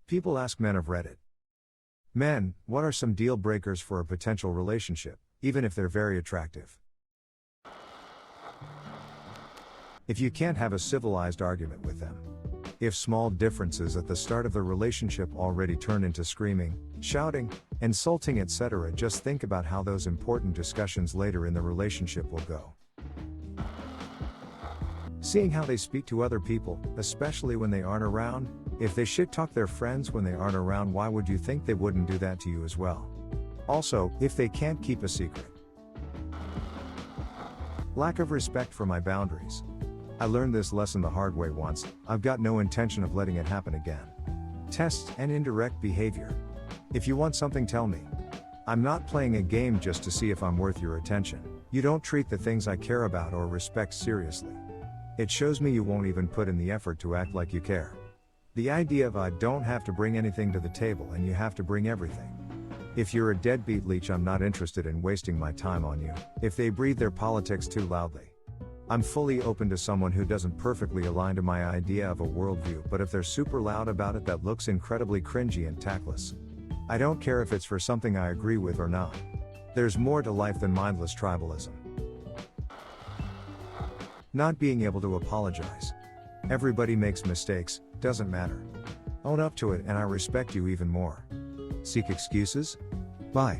People ask men of Reddit. Men, what are some deal breakers for a potential relationship, even if they're very attractive? If you can't have a civilized argument with them. If small differences at the start of the relationship already turn into screaming, shouting, insulting, etc., just think about how those important discussions later in the relationship will go. Seeing how they speak to other people, especially when they aren't around. If they shit talk their friends when they aren't around, why would you think they wouldn't do that to you as well? Also, if they can't keep a secret. Lack of respect for my boundaries. I learned this lesson the hard way once. I've got no intention of letting it happen again. Tests and indirect behavior. If you want something, tell me. I'm not playing a game just to see if I'm worth your attention. You don't treat the things I care about or respect seriously. It shows me you won't even put in the effort to act like you care. The idea of I don't have to bring anything to the table and you have to bring everything. If you're a deadbeat leech, I'm not interested in wasting my time on you. If they breathe their politics too loudly. I'm fully open to someone who doesn't perfectly align to my idea of a worldview, but if they're super loud about it, that looks incredibly cringy and tactless. I don't care if it's for something I agree with or not. There's more to life than mindless tribalism. Not being able to apologize. Everybody makes mistakes, doesn't matter. Own up to it and I respect you even more. Seek excuses? Bye.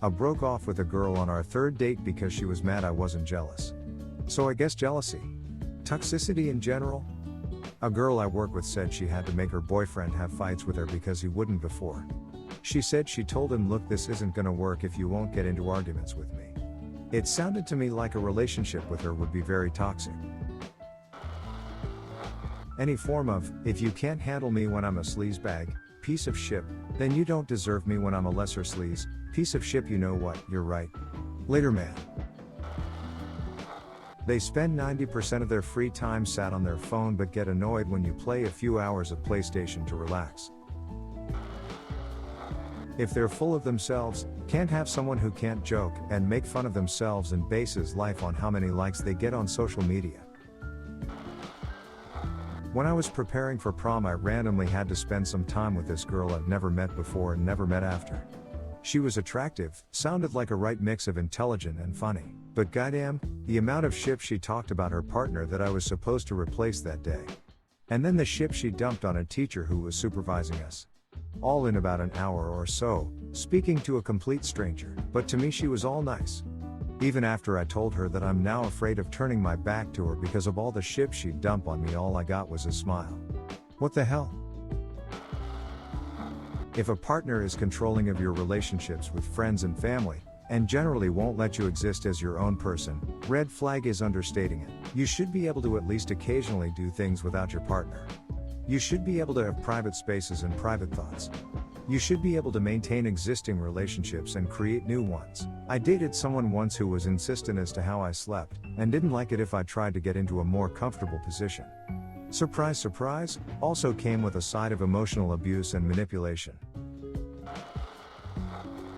I broke off with a girl on our third date because she was mad I wasn't jealous. So I guess jealousy. Toxicity in general? A girl I work with said she had to make her boyfriend have fights with her because he wouldn't before. She said she told him, look, this isn't gonna work if you won't get into arguments with me. It sounded to me like a relationship with her would be very toxic. Any form of, if you can't handle me when I'm a sleazebag, piece of shit, then you don't deserve me when I'm a lesser sleaze, piece of shit. You know what, you're right. Later, man. They spend 90% of their free time sat on their phone but get annoyed when you play a few hours of PlayStation to relax. If they're full of themselves, can't have someone who can't joke and make fun of themselves and bases life on how many likes they get on social media. When I was preparing for prom, I randomly had to spend some time with this girl I'd never met before and never met after. She was attractive, sounded like a right mix of intelligent and funny, but goddamn, the amount of shit she talked about her partner that I was supposed to replace that day. And then the shit she dumped on a teacher who was supervising us. All in about an hour or so, speaking to a complete stranger, but to me she was all nice. Even after I told her that I'm now afraid of turning my back to her because of all the shit she'd dump on me, all I got was a smile. What the hell? If a partner is controlling of your relationships with friends and family, and generally won't let you exist as your own person, red flag is understating it. You should be able to at least occasionally do things without your partner. You should be able to have private spaces and private thoughts. You should be able to maintain existing relationships and create new ones. I dated someone once who was insistent as to how I slept, and didn't like it if I tried to get into a more comfortable position. Surprise, surprise, also came with a side of emotional abuse and manipulation.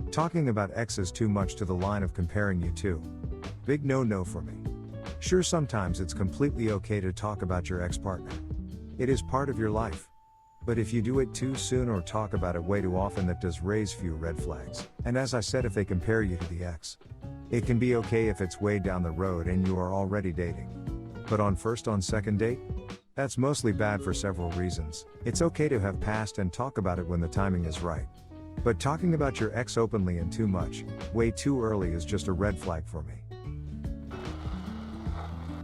Talking about exes too much to the line of comparing you to. Big no-no for me. Sure, sometimes it's completely okay to talk about your ex-partner. It is part of your life. But if you do it too soon or talk about it way too often, that does raise few red flags. And as I said, if they compare you to the ex, it can be okay if it's way down the road and you are already dating. But on second date? That's mostly bad for several reasons. It's okay to have passed and talk about it when the timing is right. But talking about your ex openly and too much, way too early is just a red flag for me.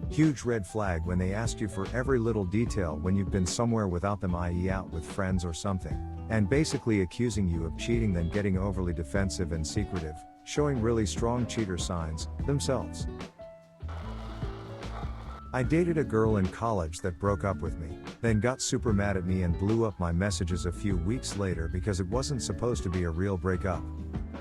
Huge red flag when they ask you for every little detail when you've been somewhere without them, i.e. out with friends or something, and basically accusing you of cheating, then getting overly defensive and secretive, showing really strong cheater signs themselves. I dated a girl in college that broke up with me, then got super mad at me and blew up my messages a few weeks later because it wasn't supposed to be a real breakup.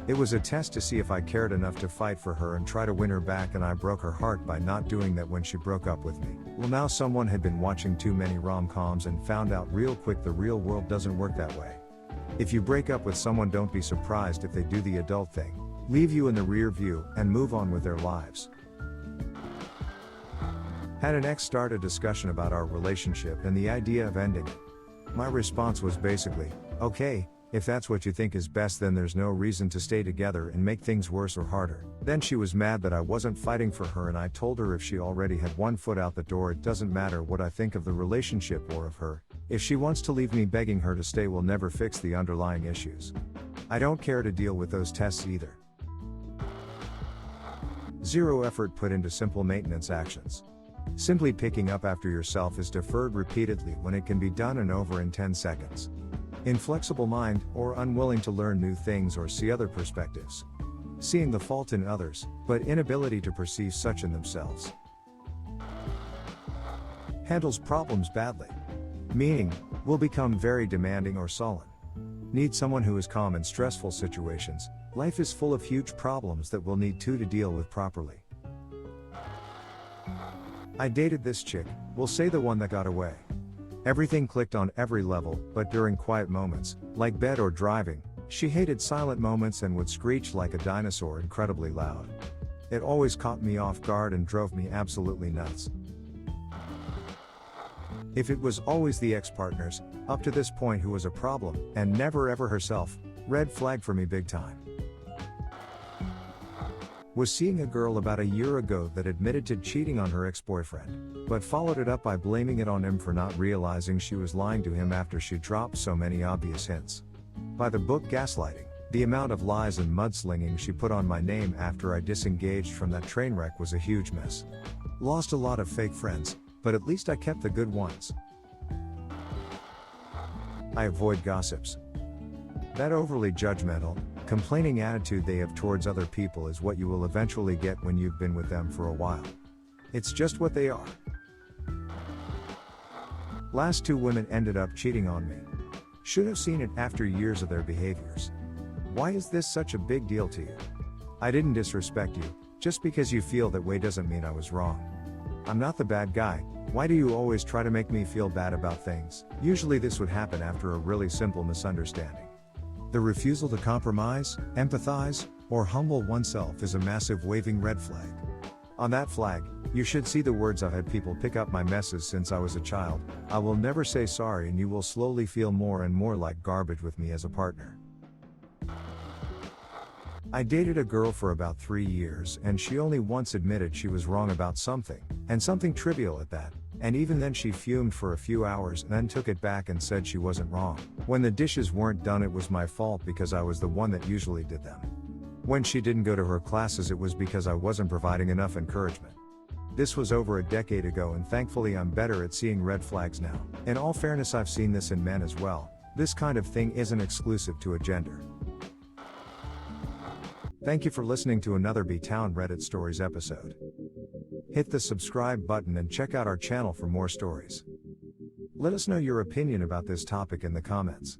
It was a test to see if I cared enough to fight for her and try to win her back, and I broke her heart by not doing that when she broke up with me. Well, now someone had been watching too many rom-coms and found out real quick the real world doesn't work that way. If you break up with someone, don't be surprised if they do the adult thing, leave you in the rear view, and move on with their lives. Had an ex start a discussion about our relationship and the idea of ending it. My response was basically, okay, if that's what you think is best, then there's no reason to stay together and make things worse or harder. Then she was mad that I wasn't fighting for her, and I told her if she already had one foot out the door, it doesn't matter what I think of the relationship or of her. If she wants to leave, me begging her to stay will never fix the underlying issues. I don't care to deal with those tests either. 0 effort put into simple maintenance actions. Simply picking up after yourself is deferred repeatedly when it can be done and over in 10 seconds. Inflexible mind, or unwilling to learn new things or see other perspectives. Seeing the fault in others, but inability to perceive such in themselves. Handles problems badly. Meaning, will become very demanding or sullen. Need someone who is calm in stressful situations. Life is full of huge problems that we'll need two to deal with properly. I dated this chick, we'll say the one that got away. Everything clicked on every level, but during quiet moments, like bed or driving, she hated silent moments and would screech like a dinosaur incredibly loud. It always caught me off guard and drove me absolutely nuts. If it was always the ex-partners, up to this point, who was a problem, and never ever herself, red flag for me big time. Was seeing a girl about a year ago that admitted to cheating on her ex-boyfriend, but followed it up by blaming it on him for not realizing she was lying to him after she dropped so many obvious hints. By the book Gaslighting, the amount of lies and mudslinging she put on my name after I disengaged from that train wreck was a huge mess. Lost a lot of fake friends, but at least I kept the good ones. I avoid gossips. That overly judgmental, complaining attitude they have towards other people is what you will eventually get when you've been with them for a while. It's just what they are. Last 2 women ended up cheating on me. Should have seen it after years of their behaviors. Why is this such a big deal to you? I didn't disrespect you. Just because you feel that way doesn't mean I was wrong. I'm not the bad guy. Why do you always try to make me feel bad about things? Usually this would happen after a really simple misunderstanding. The refusal to compromise, empathize, or humble oneself is a massive waving red flag. On that flag, you should see the words I've had people pick up my messes since I was a child. I will never say sorry, and you will slowly feel more and more like garbage with me as a partner. I dated a girl for about 3 years, and she only once admitted she was wrong about something, and something trivial at that. And even then she fumed for a few hours and then took it back and said she wasn't wrong. When the dishes weren't done, it was my fault because I was the one that usually did them. When she didn't go to her classes, it was because I wasn't providing enough encouragement. This was over a decade ago, and thankfully I'm better at seeing red flags now. In all fairness, I've seen this in men as well. This kind of thing isn't exclusive to a gender. Thank you for listening to another B-Town Reddit Stories episode. Hit the subscribe button and check out our channel for more stories. Let us know your opinion about this topic in the comments.